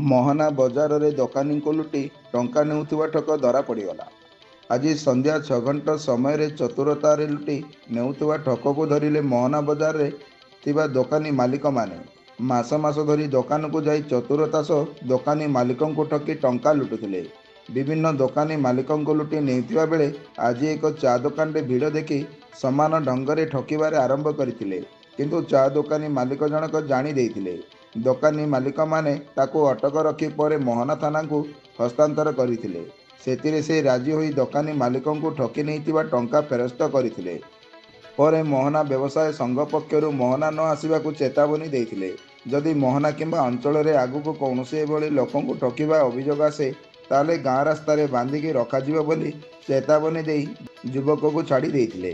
ମହନା ବଜାରରେ ଦୋକାନୀଙ୍କୁ ଲୁଟି ଟଙ୍କା ନେଉଥିବା ଠକ ଧରା ପଡ଼ିଗଲା। ଆଜି ସନ୍ଧ୍ୟା 6 ଘଣ୍ଟା ସମୟରେ ଚତୁରତାରେ ଲୁଟି ନେଉଥିବା ଠକକୁ ଧରିଲେ ମହନା ବଜାରରେ ଥିବା ଦୋକାନୀ ମାଲିକମାନେ। ମାସ ମାସ ଧରି ଦୋକାନକୁ ଯାଇ ଚତୁରତା ସହ ଦୋକାନୀ ମାଲିକଙ୍କୁ ଠକି ଟଙ୍କା ଲୁଟୁଥିଲେ। ବିଭିନ୍ନ ଦୋକାନୀ ମାଲିକଙ୍କୁ ଲୁଟି ନେଇଥିବା ବେଳେ ଆଜି ଏକ ଚା ଦୋକାନରେ ଭିଡ଼ ଦେଖି ସମାନ ଢଙ୍ଗରେ ଠକିବାରେ ଆରମ୍ଭ କରିଥିଲେ। କିନ୍ତୁ ଚା ଦୋକାନୀ ମାଲିକ ଜଣକ ଜାଣି ଦେଇଥିଲେ। ଦୋକାନୀ ମାଲିକମାନେ ତାକୁ ଅଟକ ରଖି ପରେ ମହନା ଥାନାକୁ ହସ୍ତାନ୍ତର କରିଥିଲେ। ସେଥିରେ ସେ ରାଜି ହୋଇ ଦୋକାନୀ ମାଲିକଙ୍କୁ ଠକି ନେଇଥିବା ଟଙ୍କା ଫେରସ୍ତ କରିଥିଲେ। ପରେ ମୋହନା ବ୍ୟବସାୟ ସଂଘ ପକ୍ଷରୁ ମୋହନା ନ ଆସିବାକୁ ଚେତାବନୀ ଦେଇଥିଲେ। ଯଦି ମୋହନା କିମ୍ବା ଅଞ୍ଚଳରେ ଆଗକୁ କୌଣସି ଏଭଳି ଲୋକଙ୍କୁ ଠକିବା ଅଭିଯୋଗ ଆସେ ତାହେଲେ ଗାଁ ରାସ୍ତାରେ ବାନ୍ଧିକି ରଖାଯିବ ବୋଲି ଚେତାବନୀ ଦେଇ ଯୁବକକୁ ଛାଡ଼ି ଦେଇଥିଲେ।